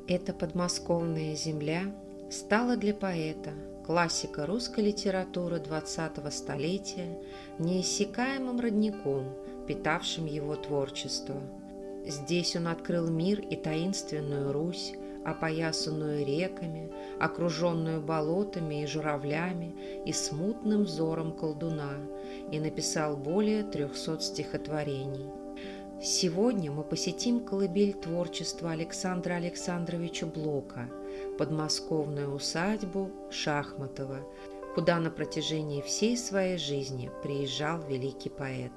Эта подмосковная земля стала для поэта, классика русской литературы XX столетия, неиссякаемым родником, питавшим его творчество. Здесь он открыл мир и таинственную Русь, опоясанную реками, окруженную болотами и журавлями и смутным взором колдуна, и написал более 300 стихотворений. Сегодня мы посетим колыбель творчества Александра Александровича Блока, подмосковную усадьбу Шахматова, куда на протяжении всей своей жизни приезжал великий поэт.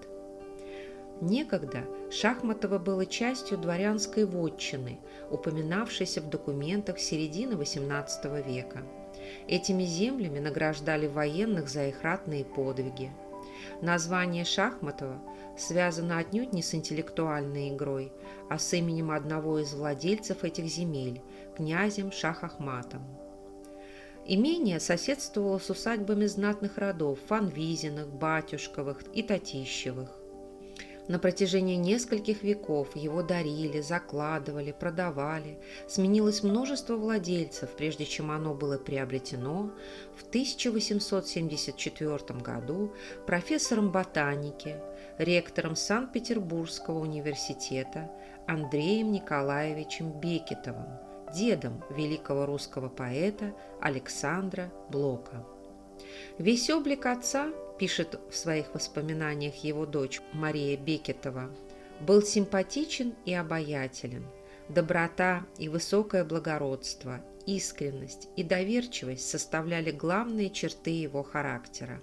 Некогда Шахматово было частью дворянской вотчины, упоминавшейся в документах середины XVIII века. Этими землями награждали военных за их ратные подвиги. Название Шахматова связано отнюдь не с интеллектуальной игрой, а с именем одного из владельцев этих земель, князем Шах-Ахматом. Имение соседствовало с усадьбами знатных родов Фанвизиных, Батюшковых и Татищевых. На протяжении нескольких веков его дарили, закладывали, продавали, сменилось множество владельцев, прежде чем оно было приобретено в 1874 году профессором ботаники, ректором Санкт-Петербургского университета Андреем Николаевичем Бекетовым, дедом великого русского поэта Александра Блока. Весь облик отца, пишет в своих воспоминаниях его дочь Мария Бекетова, был симпатичен и обаятелен. Доброта и высокое благородство, искренность и доверчивость составляли главные черты его характера.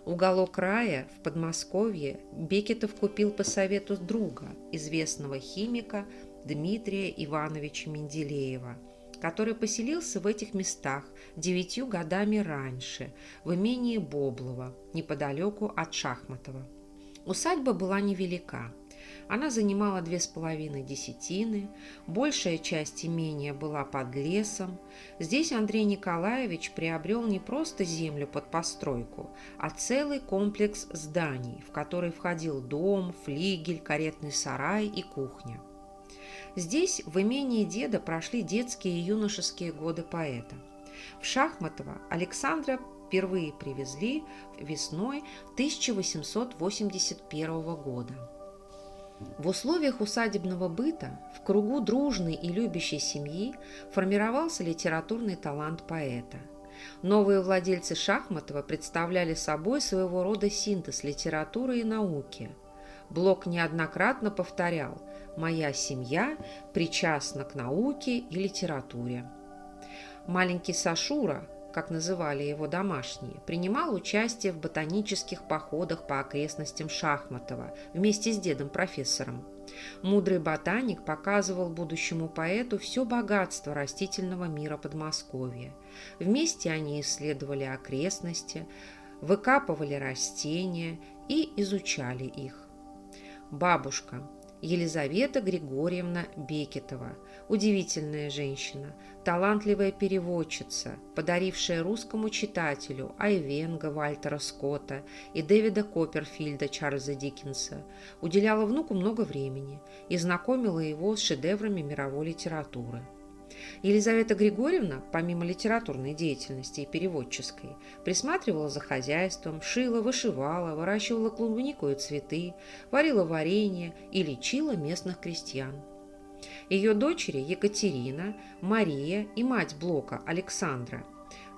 Уголок рая в Подмосковье Бекетов купил по совету друга, известного химика Дмитрия Ивановича Менделеева, который поселился в этих местах 9 годами раньше, в имении Боблова, неподалеку от Шахматова. Усадьба была невелика. Она занимала 2,5 десятины, большая часть имения была под лесом. Здесь Андрей Николаевич приобрел не просто землю под постройку, а целый комплекс зданий, в который входил дом, флигель, каретный сарай и кухня. Здесь в имении деда прошли детские и юношеские годы поэта. В Шахматово Александра впервые привезли весной 1881 года. В условиях усадебного быта, в кругу дружной и любящей семьи формировался литературный талант поэта. Новые владельцы Шахматова представляли собой своего рода синтез литературы и науки. Блок неоднократно повторял: «Моя семья причастна к науке и литературе». Маленький Сашура, как называли его домашние, принимал участие в ботанических походах по окрестностям Шахматова вместе с дедом-профессором. Мудрый ботаник показывал будущему поэту все богатство растительного мира Подмосковья. Вместе они исследовали окрестности, выкапывали растения и изучали их. Бабушка Елизавета Григорьевна Бекетова, удивительная женщина, талантливая переводчица, подарившая русскому читателю Айвенго Вальтера Скотта и Дэвида Копперфильда Чарльза Диккенса, уделяла внуку много времени и знакомила его с шедеврами мировой литературы. Елизавета Григорьевна, помимо литературной деятельности и переводческой, присматривала за хозяйством, шила, вышивала, выращивала клубнику и цветы, варила варенье и лечила местных крестьян. Ее дочери Екатерина, Мария и мать Блока Александра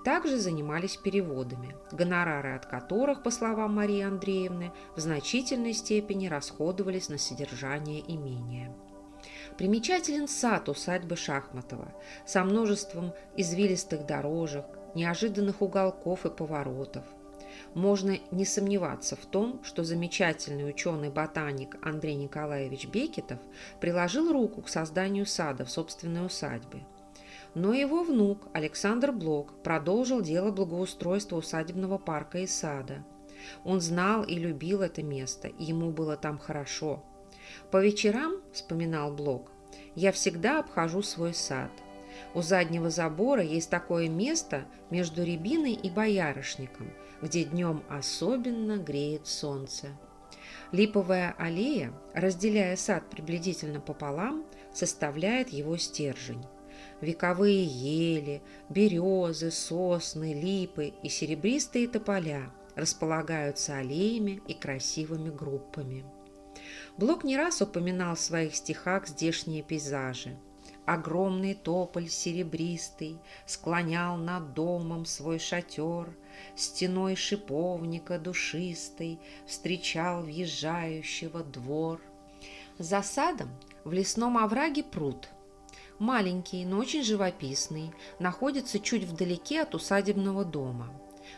также занимались переводами, гонорары от которых, по словам Марии Андреевны, в значительной степени расходовались на содержание имения. Примечателен сад усадьбы Шахматова со множеством извилистых дорожек, неожиданных уголков и поворотов. Можно не сомневаться в том, что замечательный ученый-ботаник Андрей Николаевич Бекетов приложил руку к созданию сада в собственной усадьбе. Но его внук Александр Блок продолжил дело благоустройства усадебного парка и сада. Он знал и любил это место, и ему было там хорошо. «По вечерам, — вспоминал Блок, — я всегда обхожу свой сад. У заднего забора есть такое место между рябиной и боярышником, где днем особенно греет солнце. Липовая аллея, разделяя сад приблизительно пополам, составляет его стержень. Вековые ели, березы, сосны, липы и серебристые тополя располагаются аллеями и красивыми группами. Блок не раз упоминал в своих стихах здешние пейзажи. Огромный тополь серебристый склонял над домом свой шатер, стеной шиповника душистой встречал въезжающего двор. За садом в лесном овраге пруд. Маленький, но очень живописный, находится чуть вдалеке от усадебного дома.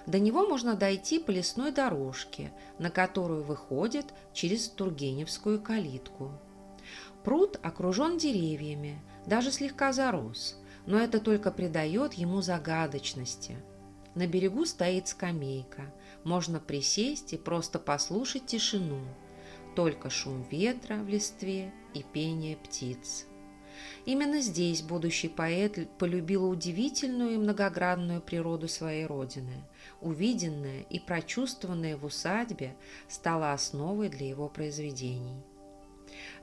До него можно дойти по лесной дорожке, на которую выходит через Тургеневскую калитку. Пруд окружен деревьями, даже слегка зарос, но это только придает ему загадочности. На берегу стоит скамейка, можно присесть и просто послушать тишину, только шум ветра в листве и пение птиц. Именно здесь будущий поэт полюбил удивительную и многогранную природу своей родины. Увиденное и прочувствованное в усадьбе стало основой для его произведений.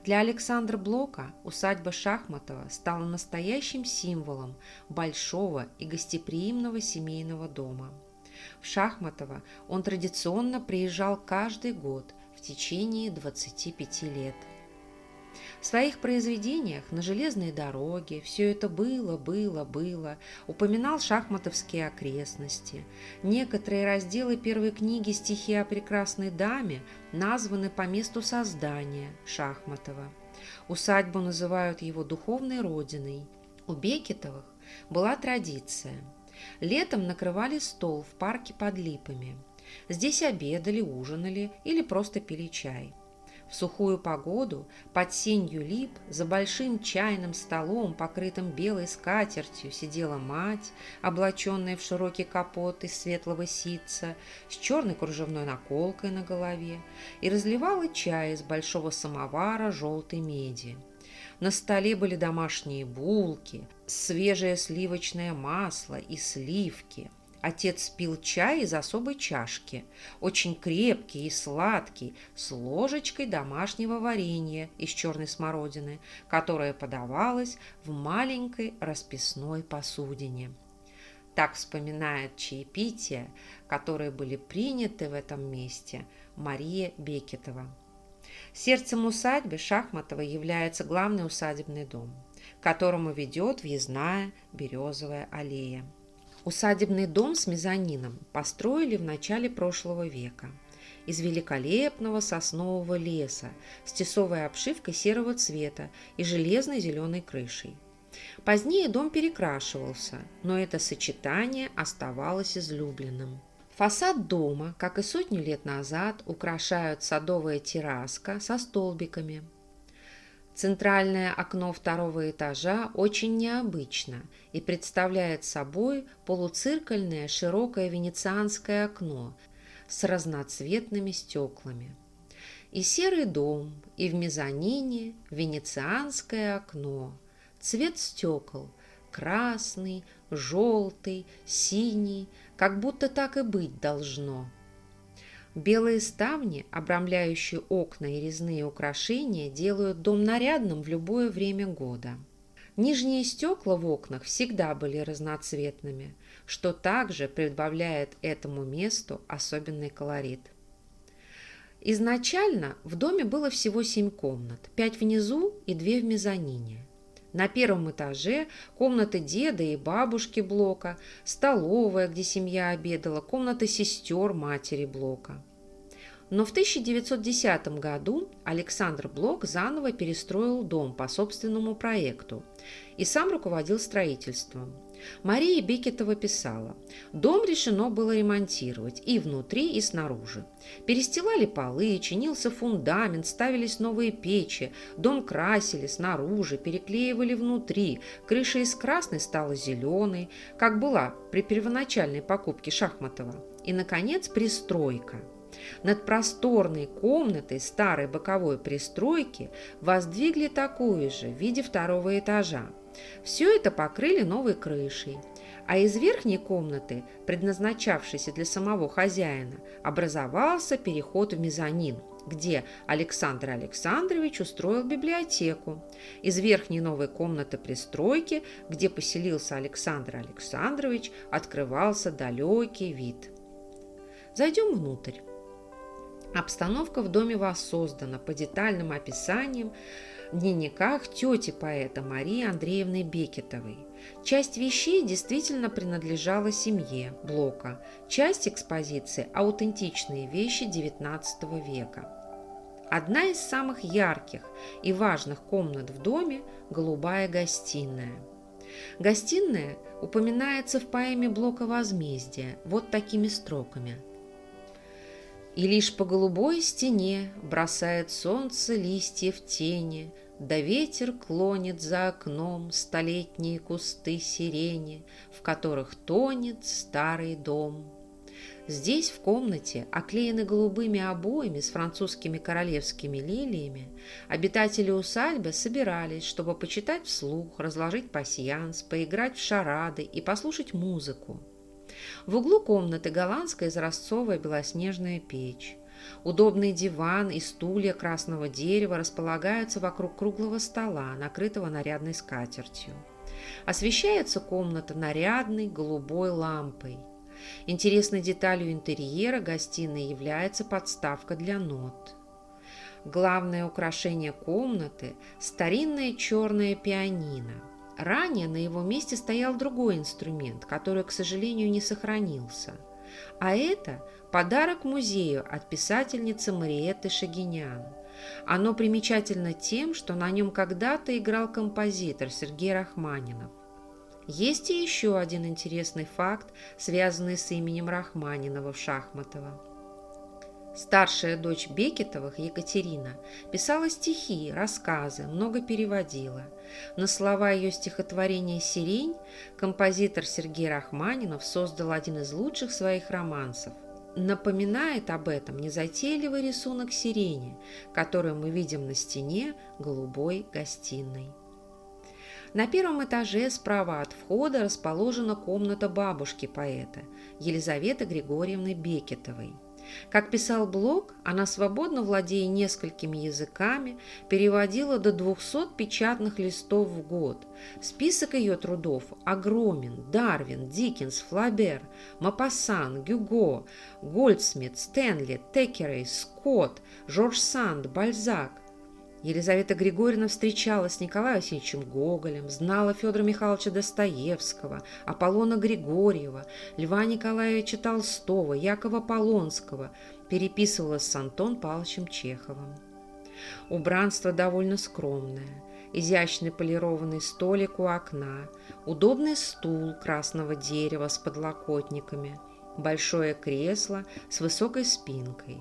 Для Александра Блока усадьба Шахматова стала настоящим символом большого и гостеприимного семейного дома. В Шахматово он традиционно приезжал каждый год в течение 25 лет. В своих произведениях «На железной дороге», «Все это было», упоминал шахматовские окрестности. Некоторые разделы первой книги «Стихи о прекрасной даме» названы по месту создания Шахматова. Усадьбу называют его духовной родиной. У Бекетовых была традиция. Летом накрывали стол в парке под липами. Здесь обедали, ужинали или просто пили чай. В сухую погоду под сенью лип за большим чайным столом, покрытым белой скатертью, сидела мать, облаченная в широкий капот из светлого ситца, с черной кружевной наколкой на голове, и разливала чай из большого самовара желтой меди. На столе были домашние булки, свежее сливочное масло и сливки. Отец пил чай из особой чашки, очень крепкий и сладкий, с ложечкой домашнего варенья из черной смородины, которое подавалось в маленькой расписной посудине. Так вспоминает чаепития, которые были приняты в этом месте, Мария Бекетова. Сердцем усадьбы Шахматова является главный усадебный дом, к которому ведет въездная березовая аллея. Усадебный дом с мезонином построили в начале прошлого века из великолепного соснового леса с тесовой обшивкой серого цвета и железной зеленой крышей. Позднее дом перекрашивался, но это сочетание оставалось излюбленным. Фасад дома, как и сотню лет назад, украшают садовая терраска со столбиками. Центральное окно второго этажа очень необычно и представляет собой полуциркольное широкое венецианское окно с разноцветными стеклами. И серый дом, и в мезонине венецианское окно. Цвет стекол – красный, желтый, синий, как будто так и быть должно. Белые ставни, обрамляющие окна и резные украшения, делают дом нарядным в любое время года. Нижние стекла в окнах всегда были разноцветными, что также прибавляет этому месту особенный колорит. Изначально в доме было всего 7 комнат, 5 внизу и 2 в мезонине. На первом этаже комнаты деда и бабушки Блока, столовая, где семья обедала, комната сестер матери Блока. Но в 1910 году Александр Блок заново перестроил дом по собственному проекту и сам руководил строительством. Мария Бекетова писала: «Дом решено было ремонтировать и внутри, и снаружи. Перестилали полы, чинился фундамент, ставились новые печи, дом красили снаружи, переклеивали внутри, крыша из красной стала зеленой, как была при первоначальной покупке Шахматова. И, наконец, пристройка. Над просторной комнатой старой боковой пристройки воздвигли такую же в виде второго этажа. Все это покрыли новой крышей, а из верхней комнаты, предназначавшейся для самого хозяина, образовался переход в мезонин, где Александр Александрович устроил библиотеку. Из верхней новой комнаты пристройки, где поселился Александр Александрович, открывался далекий вид. Зайдем внутрь. Обстановка в доме воссоздана по детальным описаниям в дневниках тети поэта Марии Андреевны Бекетовой. Часть вещей действительно принадлежала семье Блока, часть экспозиции – аутентичные вещи XIX века. Одна из самых ярких и важных комнат в доме – голубая гостиная. Гостиная упоминается в поэме Блока «Возмездие» вот такими строками. «И лишь по голубой стене бросает солнце листья в тени, да ветер клонит за окном столетние кусты сирени, в которых тонет старый дом». Здесь, в комнате, оклеенной голубыми обоями с французскими королевскими лилиями, обитатели усадьбы собирались, чтобы почитать вслух, разложить пасьянс, поиграть в шарады и послушать музыку. В углу комнаты голландская изразцовая белоснежная печь. Удобный диван и стулья красного дерева располагаются вокруг круглого стола, накрытого нарядной скатертью. Освещается комната нарядной голубой лампой. Интересной деталью интерьера гостиной является подставка для нот. Главное украшение комнаты – старинное черное пианино. Ранее на его месте стоял другой инструмент, который, к сожалению, не сохранился. А это подарок музею от писательницы Мариэтты Шагинян. Оно примечательно тем, что на нем когда-то играл композитор Сергей Рахманинов. Есть и еще один интересный факт, связанный с именем Рахманинова в Шахматово. Старшая дочь Бекетовых, Екатерина, писала стихи, рассказы, много переводила. На слова ее стихотворения «Сирень» композитор Сергей Рахманинов создал один из лучших своих романсов. Напоминает об этом незатейливый рисунок сирени, который мы видим на стене голубой гостиной. На первом этаже справа от входа расположена комната бабушки поэта Елизаветы Григорьевны Бекетовой. Как писал Блок, она, свободно владея несколькими языками, переводила до 200 печатных листов в год. Список ее трудов огромен: Дарвин, Диккенс, Флабер, Мопассан, Гюго, Гольдсмит, Стэнли, Теккерей, Скотт, Жорж Санд, Бальзак. Елизавета Григорьевна встречалась с Николаем Васильевичем Гоголем, знала Федора Михайловича Достоевского, Аполлона Григорьева, Льва Николаевича Толстого, Якова Полонского, переписывалась с Антоном Павловичем Чеховым. Убранство довольно скромное. Изящный полированный столик у окна, удобный стул красного дерева с подлокотниками, большое кресло с высокой спинкой.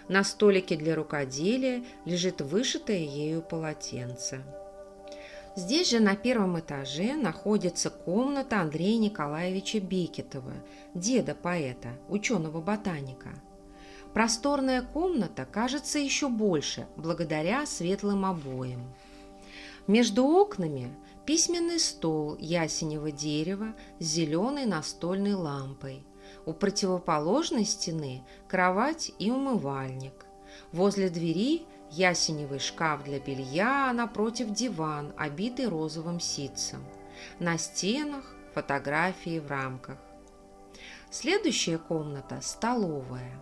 На столике для рукоделия лежит вышитое ею полотенце. Здесь же на первом этаже находится комната Андрея Николаевича Бекетова, деда поэта, ученого-ботаника. Просторная комната кажется еще больше благодаря светлым обоям. Между окнами письменный стол ясеневого дерева с зеленой настольной лампой. У противоположной стены кровать и умывальник. Возле двери ясеневый шкаф для белья, а напротив диван, обитый розовым ситцем. На стенах фотографии в рамках. Следующая комната – столовая.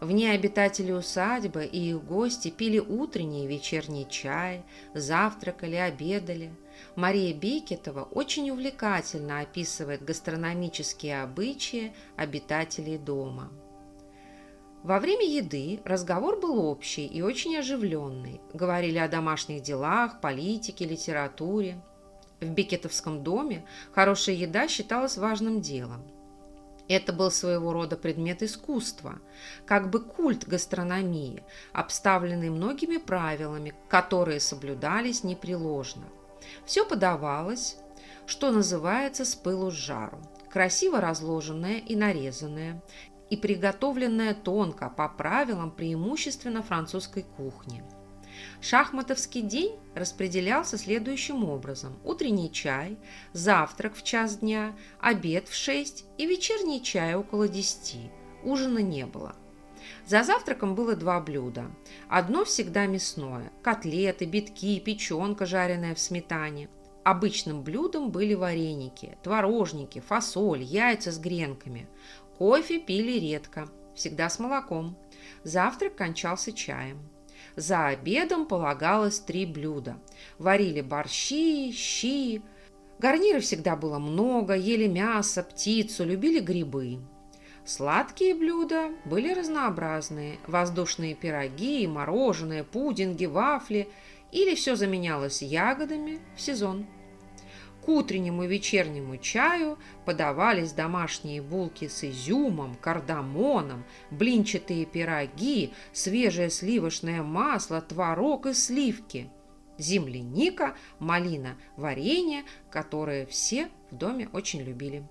В ней обитатели усадьбы и их гости пили утренний и вечерний чай, завтракали, обедали. Мария Бекетова очень увлекательно описывает гастрономические обычаи обитателей дома. Во время еды разговор был общий и очень оживленный. Говорили о домашних делах, политике, литературе. В Бекетовском доме хорошая еда считалась важным делом. Это был своего рода предмет искусства, как бы культ гастрономии, обставленный многими правилами, которые соблюдались непреложно. Все подавалось, что называется, с пылу с жару, красиво разложенное и нарезанное, и приготовленное тонко, по правилам преимущественно французской кухни. Шахматовский день распределялся следующим образом: утренний чай, завтрак в час дня, обед в 6 и вечерний чай около 10. Ужина не было. За завтраком было два блюда. Одно всегда мясное – котлеты, битки, печенка, жареная в сметане. Обычным блюдом были вареники, творожники, фасоль, яйца с гренками. Кофе пили редко, всегда с молоком. Завтрак кончался чаем. За обедом полагалось три блюда. Варили борщи, щи. Гарнира всегда было много, ели мясо, птицу, любили грибы. Сладкие блюда были разнообразные. Воздушные пироги, мороженое, пудинги, вафли. Или все заменялось ягодами в сезон. К утреннему и вечернему чаю подавались домашние булки с изюмом, кардамоном, блинчатые пироги, свежее сливочное масло, творог и сливки, земляника, малина, варенье, которые все в доме очень любили.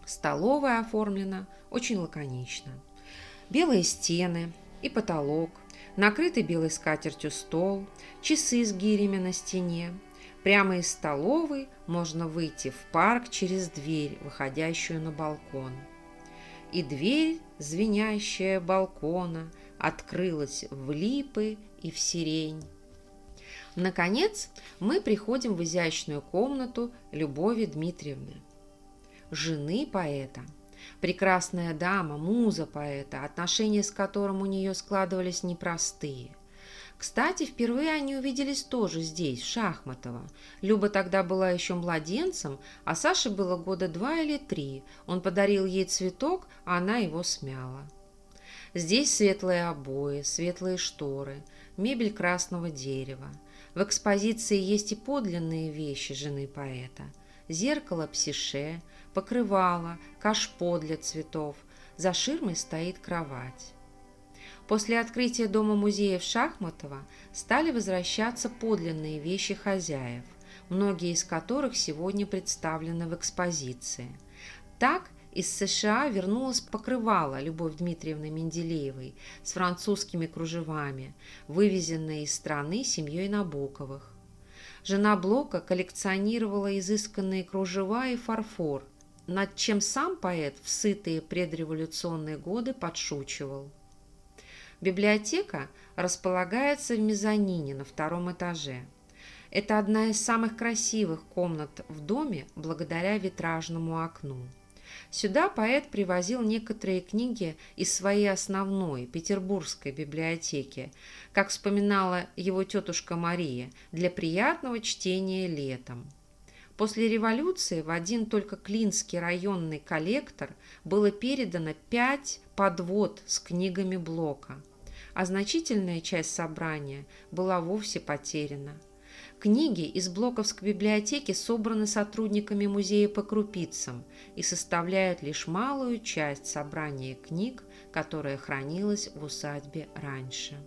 Столовая оформлена очень лаконично. Белые стены и потолок, накрытый белой скатертью стол, часы с гирями на стене. Прямо из столовой можно выйти в парк через дверь, выходящую на балкон. И дверь, звенящая балкона, открылась в липы и в сирень. Наконец, мы приходим в изящную комнату Любови Дмитриевны, жены поэта. Прекрасная дама, муза поэта, отношения с которым у нее складывались непростые. Кстати, впервые они увиделись тоже здесь, в Шахматово. Люба тогда была еще младенцем, а Саше было года 2 или 3. Он подарил ей цветок, а она его смяла. Здесь светлые обои, светлые шторы, мебель красного дерева. В экспозиции есть и подлинные вещи жены поэта. Зеркало псише, покрывало, кашпо для цветов. За ширмой стоит кровать. После открытия дома-музея в Шахматово стали возвращаться подлинные вещи хозяев, многие из которых сегодня представлены в экспозиции. Так из США вернулось покрывало Любовь Дмитриевны Менделеевой с французскими кружевами, вывезенное из страны семьей Набоковых. Жена Блока коллекционировала изысканные кружева и фарфор, над чем сам поэт в сытые предреволюционные годы подшучивал. Библиотека располагается в мезонине на 2-м этаже. Это одна из самых красивых комнат в доме благодаря витражному окну. Сюда поэт привозил некоторые книги из своей основной петербургской библиотеки, как вспоминала его тетушка Мария, для приятного чтения летом. После революции в один только Клинский районный коллектор было передано 5 подвод с книгами Блока, а значительная часть собрания была вовсе потеряна. Книги из Блоковской библиотеки собраны сотрудниками музея по крупицам и составляют лишь малую часть собрания книг, которая хранилась в усадьбе раньше.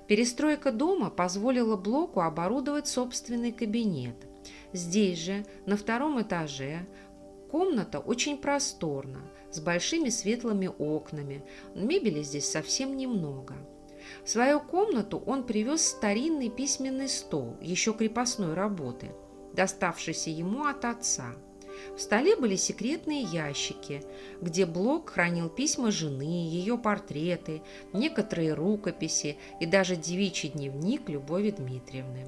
Перестройка дома позволила Блоку оборудовать собственный кабинет. Здесь же, на 2-м этаже, комната очень просторна, с большими светлыми окнами, мебели здесь совсем немного. В свою комнату он привез старинный письменный стол, еще крепостной работы, доставшийся ему от отца. В столе были секретные ящики, где Блок хранил письма жены, ее портреты, некоторые рукописи и даже девичий дневник Любови Дмитриевны.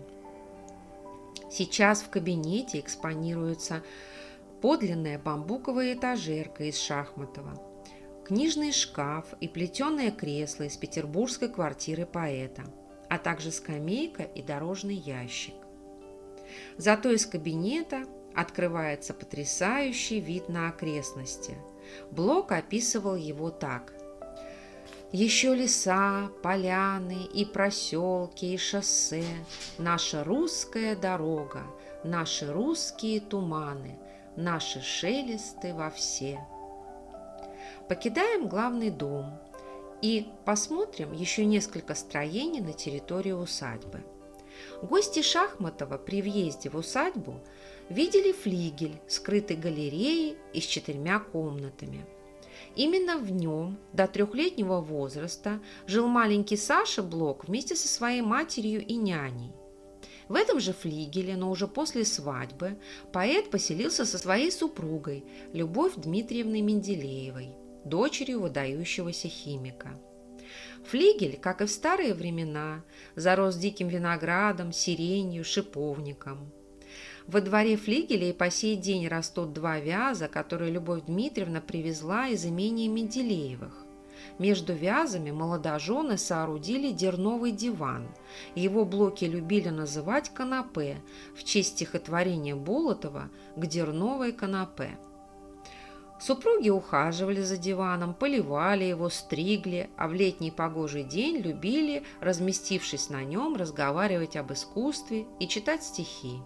Сейчас в кабинете экспонируется подлинная бамбуковая этажерка из Шахматова, книжный шкаф и плетеное кресло из петербургской квартиры поэта, а также скамейка и дорожный ящик. Зато из кабинета открывается потрясающий вид на окрестности. Блок описывал его так: «Еще леса, поляны и проселки, и шоссе, наша русская дорога, наши русские туманы, наши шелесты во все». Покидаем главный дом и посмотрим еще несколько строений на территории усадьбы. Гости Шахматова при въезде в усадьбу видели флигель, скрытый галереей и с 4 комнатами. Именно в нем до 3-летнего возраста жил маленький Саша Блок вместе со своей матерью и няней. В этом же флигеле, но уже после свадьбы, поэт поселился со своей супругой Любовь Дмитриевной Менделеевой. дочерью выдающегося химика. Флигель, как и в старые времена, зарос диким виноградом, сиренью, шиповником. Во дворе флигеля и по сей день растут два вяза, которые Любовь Дмитриевна привезла из имения Менделеевых. Между вязами молодожены соорудили дерновый диван. Его Блоки любили называть канапе в честь стихотворения Болотова «К дерновой канапе». Супруги ухаживали за диваном, поливали его, стригли, а в летний погожий день любили, разместившись на нем, разговаривать об искусстве и читать стихи.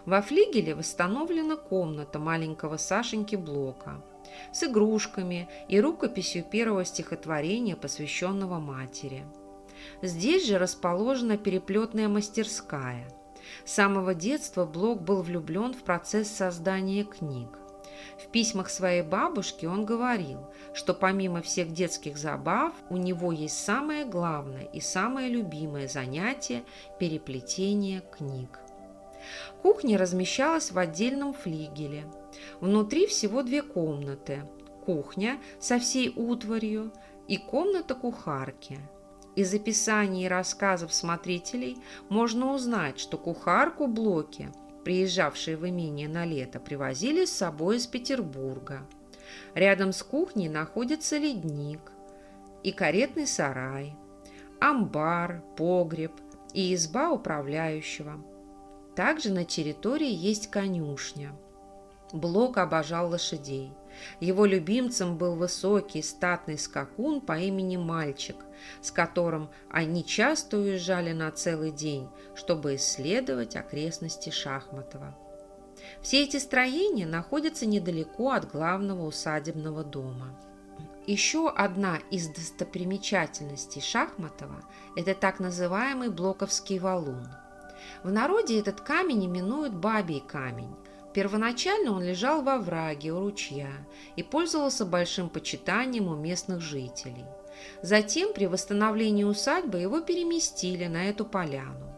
Во флигеле восстановлена комната маленького Сашеньки Блока с игрушками и рукописью первого стихотворения, посвященного матери. Здесь же расположена переплетная мастерская. С самого детства Блок был влюблен в процесс создания книг. В письмах своей бабушке он говорил, что помимо всех детских забав у него есть самое главное и самое любимое занятие – переплетение книг. Кухня размещалась в отдельном флигеле. Внутри всего две комнаты – кухня со всей утварью и комната кухарки. Из описаний и рассказов смотрителей можно узнать, что кухарку Блоки, приезжавшие в имение на лето, привозили с собой из Петербурга. Рядом с кухней находится ледник и каретный сарай, амбар, погреб и изба управляющего. Также на территории есть конюшня. Блок обожал лошадей. Его любимцем был высокий статный скакун по имени Мальчик, с которым они часто уезжали на целый день, чтобы исследовать окрестности Шахматова. Все эти строения находятся недалеко от главного усадебного дома. Еще одна из достопримечательностей Шахматова – это так называемый Блоковский валун. В народе этот камень именуют Бабий камень. Первоначально он лежал во враге у ручья и пользовался большим почитанием у местных жителей. Затем при восстановлении усадьбы его переместили на эту поляну.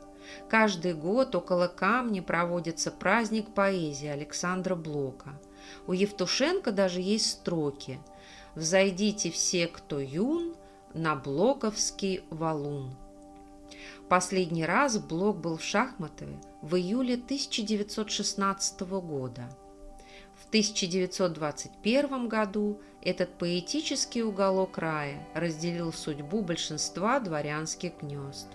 Каждый год около камня проводится праздник поэзии Александра Блока. У Евтушенко даже есть строки: «Взойдите все, кто юн, на Блоковский валун». Последний раз Блок был в Шахматове в июле 1916 года. В 1921 году этот поэтический уголок рая разделил судьбу большинства дворянских гнезд.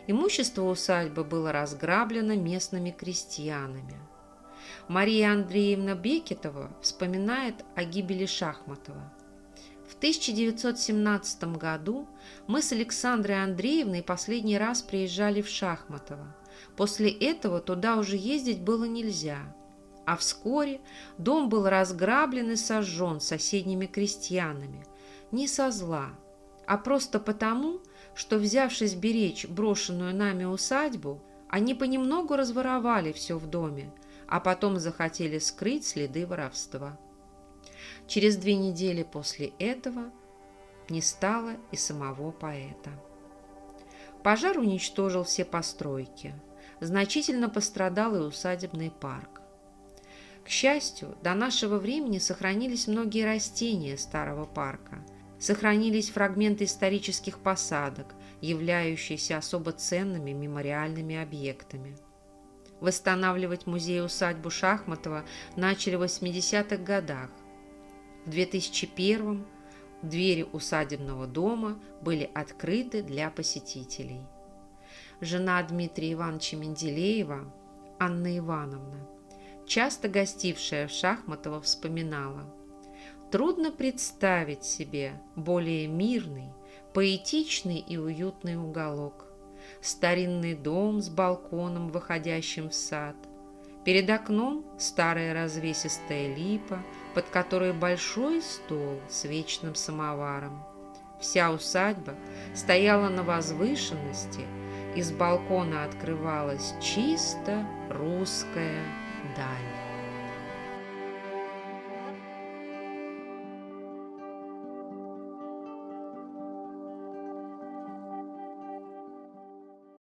Имущество усадьбы было разграблено местными крестьянами. Мария Андреевна Бекетова вспоминает о гибели Шахматова. В 1917 году мы с Александрой Андреевной последний раз приезжали в Шахматово. После этого туда уже ездить было нельзя. А вскоре дом был разграблен и сожжен соседними крестьянами. Не со зла, а просто потому, что, взявшись беречь брошенную нами усадьбу, они понемногу разворовали все в доме, а потом захотели скрыть следы воровства. Через 2 недели после этого не стало и самого поэта. Пожар уничтожил все постройки. Значительно пострадал и усадебный парк. К счастью, до нашего времени сохранились многие растения старого парка. Сохранились фрагменты исторических посадок, являющиеся особо ценными мемориальными объектами. Восстанавливать музей-усадьбу Шахматова начали в 80-х годах. В 2001 двери усадебного дома были открыты для посетителей. Жена Дмитрия Ивановича Менделеева, Анна Ивановна, часто гостившая в Шахматово, вспоминала: «Трудно представить себе более мирный, поэтичный и уютный уголок. Старинный дом с балконом, выходящим в сад. Перед окном старая развесистая липа, под которой большой стол с вечным самоваром. Вся усадьба стояла на возвышенности, и с балкона открывалась чисто русская даль».